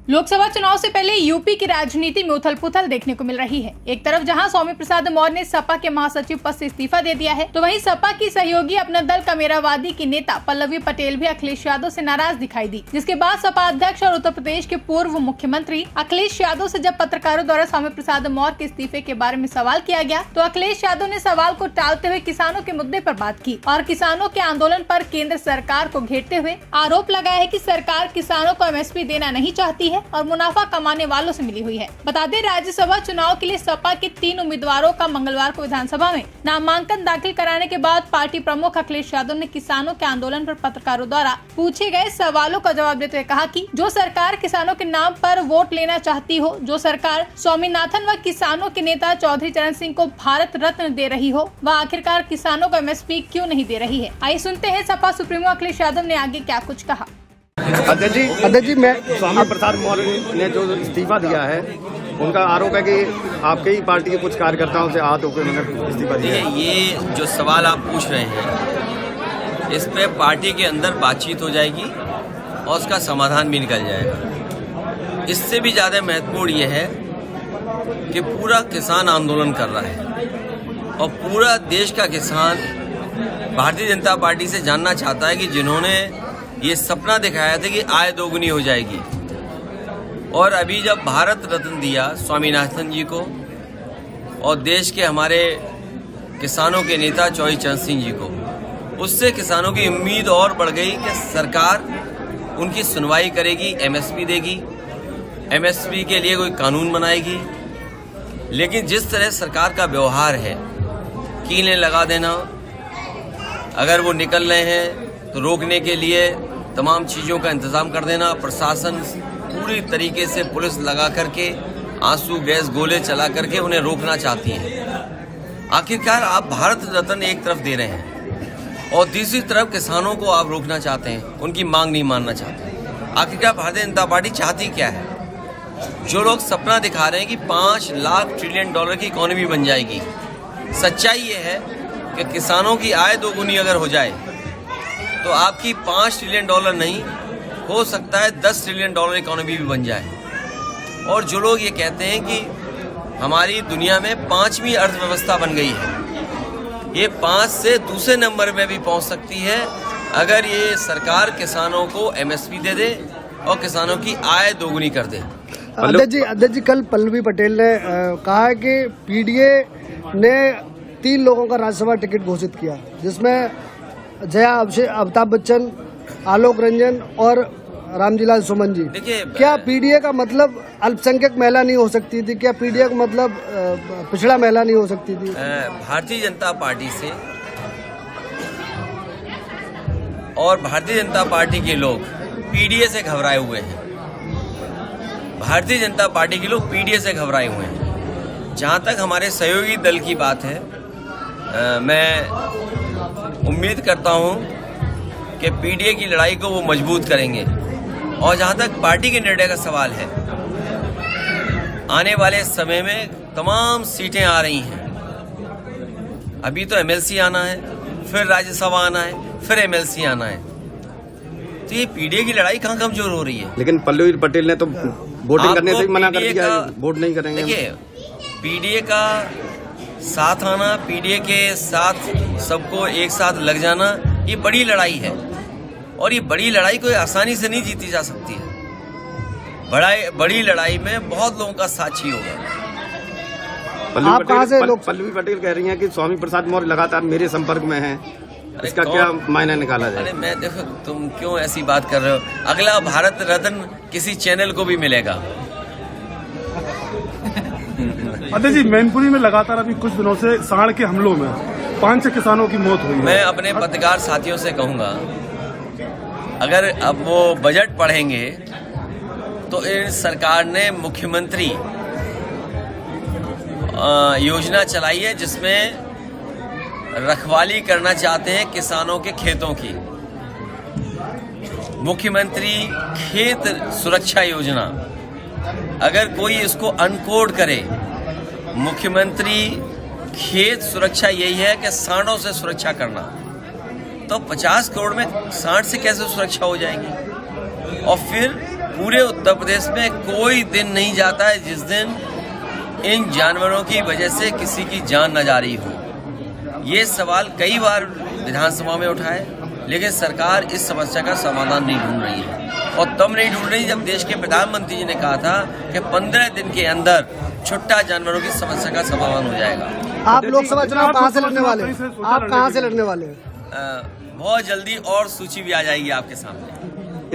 लोकसभा चुनाव से पहले यूपी की राजनीति में उथल पुथल देखने को मिल रही है। एक तरफ जहां स्वामी प्रसाद मौर्य ने सपा के महासचिव पद से इस्तीफा दे दिया है, तो वहीं सपा की सहयोगी अपना दल कमेरावादी की नेता पल्लवी पटेल भी अखिलेश यादव से नाराज दिखाई दी। जिसके बाद सपा अध्यक्ष और उत्तर प्रदेश के पूर्व मुख्यमंत्री अखिलेश यादव से जब पत्रकारों द्वारा स्वामी प्रसाद मौर्य के इस्तीफे के बारे में सवाल किया गया, तो अखिलेश यादव ने सवाल को टालते हुए किसानों के मुद्दे पर बात की और किसानों के आंदोलन पर केंद्र सरकार को घेरते हुए आरोप लगाया है कि सरकार किसानों को MSP देना नहीं चाहती है और मुनाफा कमाने वालों से मिली हुई है। बता दें, राज्यसभा चुनाव के लिए सपा के 3 उम्मीदवारों का मंगलवार को विधानसभा में नामांकन दाखिल कराने के बाद पार्टी प्रमुख अखिलेश यादव ने किसानों के आंदोलन पर पत्रकारों द्वारा पूछे गए सवालों का जवाब देते हुए कहा कि जो सरकार किसानों के नाम पर वोट लेना चाहती हो, जो सरकार स्वामीनाथन व किसानों के नेता चौधरी चरण सिंह को भारत रत्न दे रही हो, वह आखिरकार किसानों को MSP क्यों नहीं दे रही है। आइए सुनते हैं सपा सुप्रीमो अखिलेश यादव ने आगे क्या कुछ कहा। अध्यक्ष जी, मैं स्वामी प्रसाद मौर्य ने जो इस्तीफा दिया है, उनका आरोप है कि आपके ही पार्टी के कुछ कार्यकर्ताओं से हाथ होकर उन्होंने इस्तीफा दिया है। ये जो सवाल आप पूछ रहे हैं, इस पे पार्टी के अंदर बातचीत हो जाएगी और उसका समाधान भी निकल जाएगा। इससे भी ज़्यादा महत्वपूर्ण ये है कि पूरा किसान आंदोलन कर रहा है और पूरा देश का किसान भारतीय जनता पार्टी से जानना चाहता है कि जिन्होंने ये सपना दिखाया था कि आय दोगुनी हो जाएगी, और अभी जब भारत रत्न दिया स्वामीनाथन जी को और देश के हमारे किसानों के नेता चौधरी चरण सिंह जी को, उससे किसानों की उम्मीद और बढ़ गई कि सरकार उनकी सुनवाई करेगी, MSP देगी, MSP के लिए कोई कानून बनाएगी। लेकिन जिस तरह सरकार का व्यवहार है, कीलें लगा देना, अगर वो निकल रहे हैं तो रोकने के लिए तमाम चीज़ों का इंतज़ाम कर देना, प्रशासन पूरी तरीके से पुलिस लगा करके आंसू गैस गोले चला करके उन्हें रोकना चाहती हैं। आखिरकार आप भारत रत्न एक तरफ दे रहे हैं और दूसरी तरफ किसानों को आप रोकना चाहते हैं, उनकी मांग नहीं मानना चाहते। आखिरकार भारतीय जनता पार्टी चाहती क्या है? जो लोग सपना दिखा रहे हैं कि 5 लाख ट्रिलियन डॉलर की इकोनॉमी बन जाएगी, सच्चाई ये है कि किसानों की आय दोगुनी अगर हो जाए तो आपकी 5 ट्रिलियन डॉलर नहीं, हो सकता है 10 ट्रिलियन डॉलर इकोनॉमी भी बन जाए। और जो लोग ये कहते हैं कि हमारी दुनिया में 5वीं अर्थव्यवस्था बन गई है, ये 5 से दूसरे नंबर में भी पहुंच सकती है अगर ये सरकार किसानों को MSP दे दे और किसानों की आय दोगुनी कर दे। अध्यक्ष जी, कल पल्लवी पटेल ने कहा है कि PDA ने 3 लोगों का राज्यसभा टिकट घोषित किया, जिसमें जया अमिताभ बच्चन, आलोक रंजन और रामजीलाल सुमन जी। देखिए, क्या PDA का मतलब अल्पसंख्यक महिला नहीं हो सकती थी? क्या PDA का मतलब पिछड़ा महिला नहीं हो सकती थी? भारतीय जनता पार्टी से और भारतीय जनता पार्टी के लोग PDA से घबराए हुए हैं। भारतीय जनता पार्टी के लोग PDA से घबराए हुए हैं। जहां तक हमारे सहयोगी दल की बात है, मैं उम्मीद करता हूं कि PDA की लड़ाई को वो मजबूत करेंगे। और जहां तक पार्टी के निर्णय का सवाल है, आने वाले समय में तमाम सीटें आ रही हैं। अभी तो MLC आना है, फिर राज्यसभा आना है, फिर MLC आना है, तो ये PDA की लड़ाई कहाँ कमजोर हो रही है। लेकिन पल्लवी पटेल ने तो वोटिंग करने से मना कर दिया, वोट नहीं करेंगे। देखिए, PDA का साथ आना, PDA के साथ सबको एक साथ लग जाना, ये बड़ी लड़ाई है और ये बड़ी लड़ाई कोई आसानी से नहीं जीती जा सकती है। बड़ी लड़ाई में बहुत लोगों का साथ चाहिए होगा। पल्लवी पटेल कह रही हैं कि स्वामी प्रसाद मौर्य लगातार मेरे संपर्क में हैं, इसका क्या मायना निकाला जाए? अरे मैं देखो, तुम क्यों ऐसी बात कर रहे हो? अगला भारत रत्न किसी चैनल को भी मिलेगा। अध्यक्ष जी, मैनपुरी में लगातार अभी कुछ दिनों से सांड के हमलों में 5 किसानों की मौत हुई है। मैं अपने पत्रकार साथियों से कहूंगा, अगर अब वो बजट पढ़ेंगे तो इन सरकार ने मुख्यमंत्री योजना चलाई है जिसमें रखवाली करना चाहते हैं किसानों के खेतों की। मुख्यमंत्री खेत सुरक्षा योजना, अगर कोई इसको अनकोड करे, मुख्यमंत्री खेत सुरक्षा यही है कि सांडों से सुरक्षा करना, तो 50 करोड़ में सांड से कैसे सुरक्षा हो जाएगी? और फिर पूरे उत्तर प्रदेश में कोई दिन नहीं जाता है जिस दिन इन जानवरों की वजह से किसी की जान न जा रही हो। ये सवाल कई बार विधानसभा में उठाए, लेकिन सरकार इस समस्या का समाधान नहीं ढूंढ रही है। और तब नहीं ढूंढ रही जब देश के प्रधानमंत्री जी ने कहा था कि 15 दिन के अंदर छुट्टा जानवरों की समस्या का समाधान हो जाएगा। आप लोकसभा चुनाव कहाँ से लड़ने वाले हैं? आप कहाँ से लड़ने वाले हैं? बहुत जल्दी और सूची भी आ जाएगी आपके सामने।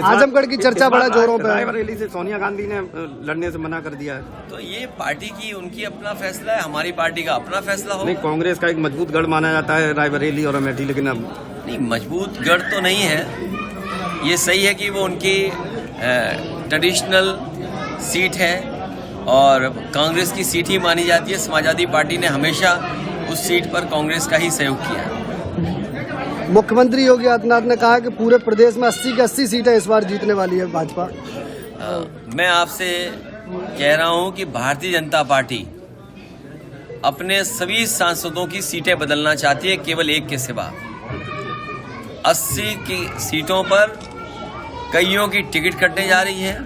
आजमगढ़ की चर्चा बड़ा जोरों पे है। रायबरेली से सोनिया गांधी ने लड़ने से मना कर दिया है। तो ये पार्टी की उनकी अपना फैसला है, हमारी पार्टी का अपना फैसला हो। नहीं, कांग्रेस का एक मजबूत गढ़ माना जाता है रायबरेली और अमेठी, लेकिन अब नहीं, मजबूत गढ़ तो नहीं है। ये सही है कि वो उनकी ट्रेडिशनल सीट है और कांग्रेस की सीट ही मानी जाती है। समाजवादी पार्टी ने हमेशा उस सीट पर कांग्रेस का ही सहयोग किया है। मुख्यमंत्री योगी आदित्यनाथ ने कहा कि पूरे प्रदेश में 80 की 80 सीटें इस बार जीतने वाली है भाजपा। मैं आपसे कह रहा हूं कि भारतीय जनता पार्टी अपने सभी सांसदों की सीटें बदलना चाहती है, केवल एक के सिवा। 80 की सीटों पर कईयों की टिकट कटने जा रही है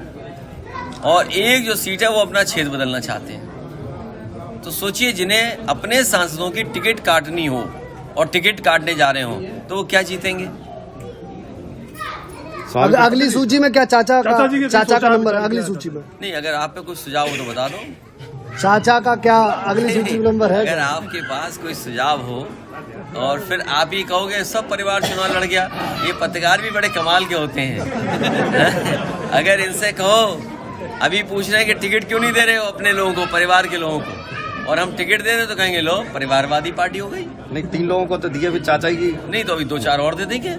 और एक जो सीट है वो अपना क्षेत्र बदलना चाहते हैं। तो सोचिए, जिन्हें अपने सांसदों की टिकट काटनी हो और टिकट काटने जा रहे हो तो वो क्या जीतेंगे? अगली सूची में क्या चाचा का नंबर है? अगली सूची में नहीं, अगर आप पे कुछ सुझाव हो तो बता दो। चाचा का क्या अगली सूची में नंबर है? अगर आपके पास कोई सुझाव हो और फिर आप ही कहोगे सब परिवार चुनाव लड़ गया, ये पत्रकार भी बड़े कमाल के होते हैं। अगर इनसे कहो, अभी पूछ रहे हैं कि टिकट क्यों नहीं दे रहे हो अपने लोगों को, परिवार के लोगों को, और हम टिकट दे रहे तो कहेंगे लो परिवारवादी पार्टी हो गई। नहीं, 3 लोगों को तो दिए, फिर चाचा की नहीं तो अभी 2-4 और दे देंगे।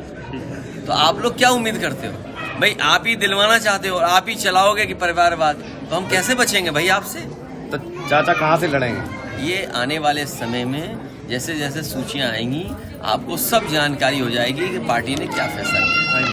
तो आप लोग क्या उम्मीद करते हो भाई? आप ही दिलवाना चाहते हो और आप ही चलाओगे कि परिवारवाद, तो हम कैसे बचेंगे भाई आपसे? तो चाचा कहाँ से लड़ेंगे? ये आने वाले समय में जैसे जैसे सूचियां आएंगी आपको सब जानकारी हो जाएगी कि पार्टी ने क्या फैसला किया।